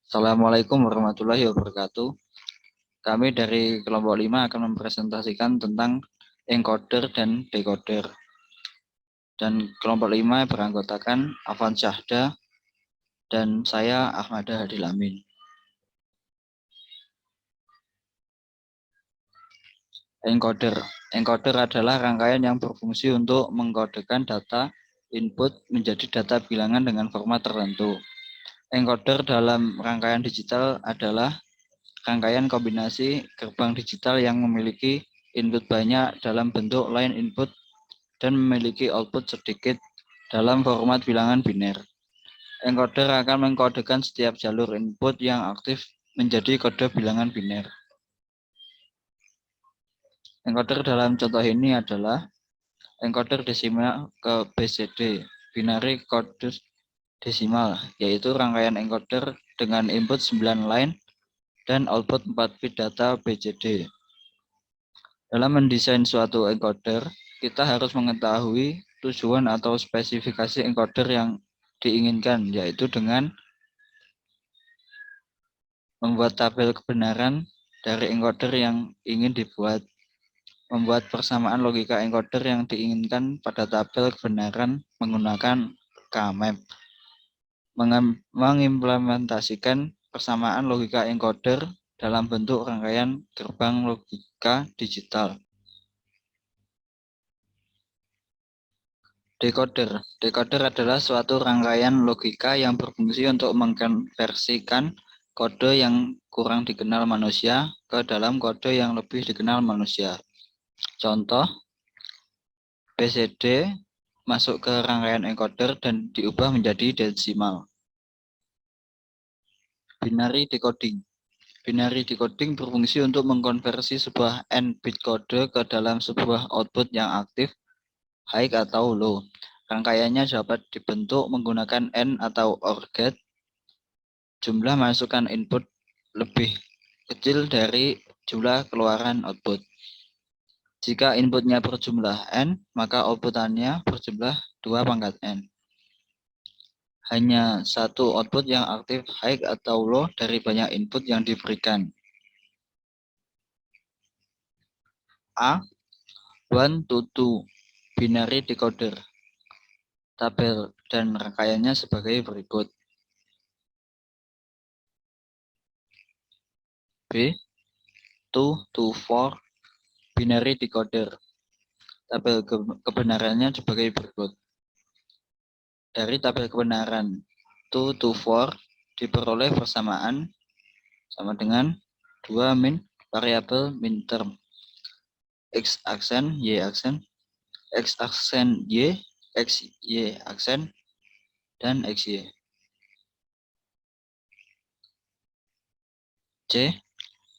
Assalamualaikum warahmatullahi wabarakatuh. Kami dari kelompok 5 akan mempresentasikan tentang encoder dan decoder. Dan kelompok 5 beranggotakan Afan Syahda dan saya Ahmada Hadil Amin. Encoder adalah rangkaian yang berfungsi untuk mengkodekan data input menjadi data bilangan dengan format tertentu. Encoder dalam rangkaian digital adalah rangkaian kombinasi gerbang digital yang memiliki input banyak dalam bentuk line input dan memiliki output sedikit dalam format bilangan biner. Encoder akan mengkodekan setiap jalur input yang aktif menjadi kode bilangan biner. Encoder dalam contoh ini adalah encoder desimal ke BCD, binary code desimal, yaitu rangkaian encoder dengan input 9 line dan output 4 bit data BCD. Dalam mendesain suatu encoder, kita harus mengetahui tujuan atau spesifikasi encoder yang diinginkan, yaitu dengan membuat tabel kebenaran dari encoder yang ingin dibuat, membuat persamaan logika encoder yang diinginkan pada tabel kebenaran menggunakan KMap, mengimplementasikan persamaan logika encoder dalam bentuk rangkaian gerbang logika digital. Decoder adalah suatu rangkaian logika yang berfungsi untuk mengkonversikan kode yang kurang dikenal manusia ke dalam kode yang lebih dikenal manusia. Contoh, BCD masuk ke rangkaian encoder dan diubah menjadi desimal. Binary decoding. Binary decoding berfungsi untuk mengkonversi sebuah n-bit kode ke dalam sebuah output yang aktif, high atau low. Rangkaiannya dapat dibentuk menggunakan AND atau OR gate. Jumlah masukan input lebih kecil dari jumlah keluaran output. Jika inputnya berjumlah N, maka outputannya berjumlah 2 pangkat N. Hanya satu output yang aktif high atau low dari banyak input yang diberikan. A. 1 to 2 binary decoder. Tabel dan rangkaiannya sebagai berikut. B. 2 to 4 binary decoder. Tabel kebenarannya sebagai berikut. Dari tabel kebenaran 2 to 4 diperoleh persamaan sama dengan 2 min variabel min term. X aksen, Y aksen, X aksen Y, X Y aksen, dan XY. C.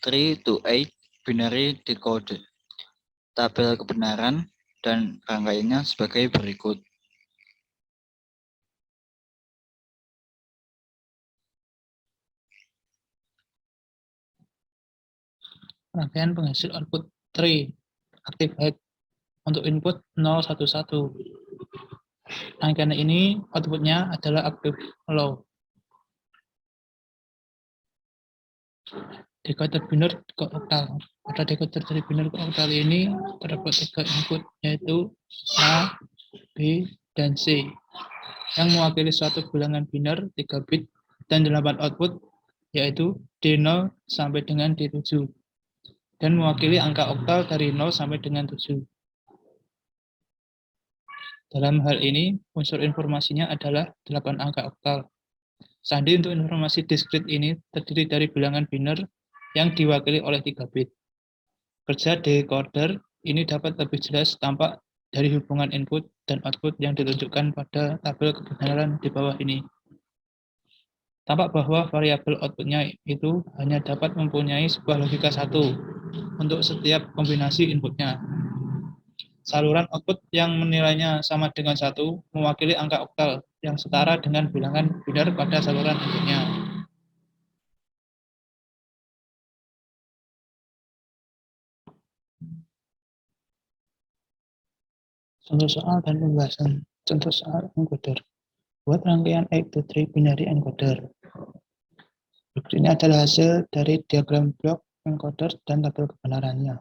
3 to 8 binary decoder. Tabel kebenaran dan rangkaiannya sebagai berikut. Rangkaian penghasil output 3 active high untuk input 011. Rangkaian ini outputnya adalah active low. Decoder biner ke oktal. Pada decoder dari biner ke oktal ini terdapat 3 input, yaitu A, B, dan C, yang mewakili suatu bilangan biner 3 bit dan 8 output, yaitu D0 sampai dengan D7, dan mewakili angka oktal dari 0 sampai dengan 7. Dalam hal ini, unsur informasinya adalah 8 angka oktal. Sandi untuk informasi diskrit ini terdiri dari bilangan biner yang diwakili oleh 3 bit. Kerja decoder ini dapat lebih jelas tampak dari hubungan input dan output yang ditunjukkan pada tabel kebenaran di bawah ini. Tampak bahwa variabel outputnya itu hanya dapat mempunyai sebuah logika 1 untuk setiap kombinasi inputnya. Saluran output yang menilainya sama dengan 1 mewakili angka oktal yang setara dengan bilangan biner pada saluran inputnya. Contoh soal dan pembahasan. Contoh soal encoder. Buat rangkaian 8 to 3 binary encoder. Ini adalah hasil dari diagram blok encoder dan tabel kebenarannya.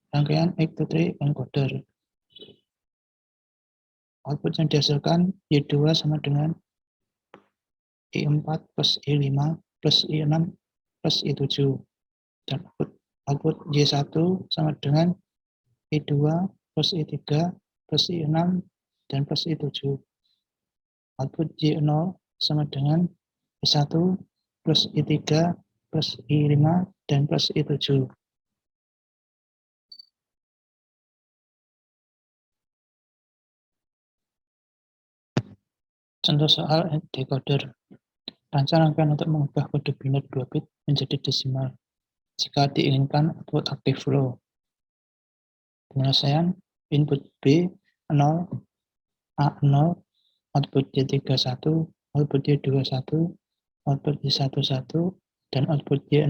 Rangkaian X-to-3 encoder. Output yang dihasilkan Y2 sama dengan I4 plus I5 plus I6 plus I7. Dan output Y1 sama dengan I2 plus I3 plus I6 dan plus I7. Output Y0 sama dengan I1 plus I3 plus I5 dan plus I7. Contoh soal decoder. Rancang rangkaian untuk mengubah kode biner 2 bit menjadi desimal jika diinginkan output active flow. Penyelesaian input B 0, A0, output Y31, output Y21, output Y11, dan output Y00.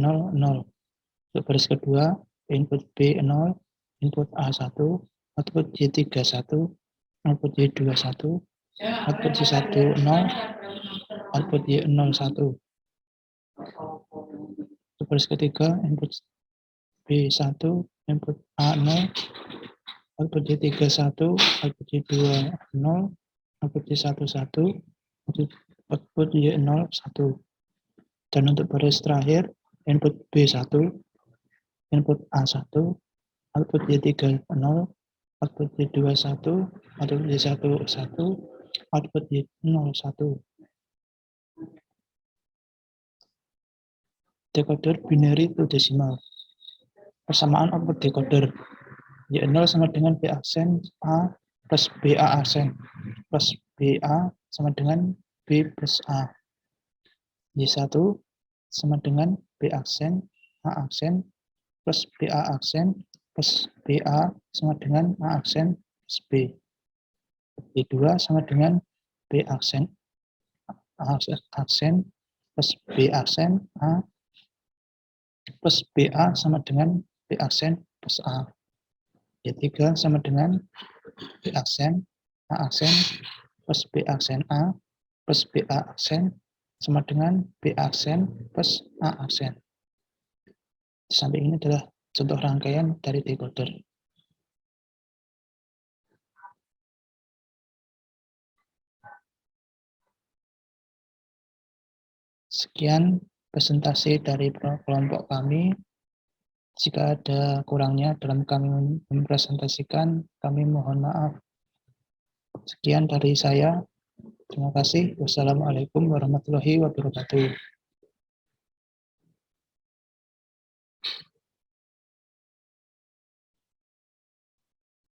Untuk baris kedua, input B0, input A1, output Y31, output Y21, output Y10, output Y01. Untuk baris ketiga, input B1, input A0, output Y31, output Y20, output Y11, output Y01. Dan untuk baris terakhir, input B1, input A1, output Y30, output Y21, output Y11, output Y01. Decoder binary to decimal. Persamaan output decoder. Y0 sama dengan B aksen A plus BA aksen plus BA sama dengan B plus A. Y1 sama dengan B aksen A aksen plus BA aksen plus BA sama dengan A aksen plus B. Y2 sama dengan B aksen A aksen plus B aksen A plus BA sama dengan B aksen plus A. Y3 sama dengan B aksen A aksen plus B aksen A plus BA aksen sama dengan B aksen plus A aksen. Di samping ini adalah contoh rangkaian dari decoder. Sekian presentasi dari kelompok kami. Jika ada kurangnya dalam kami mempresentasikan, kami mohon maaf. Sekian dari saya. Terima kasih. Wassalamualaikum warahmatullahi wabarakatuh.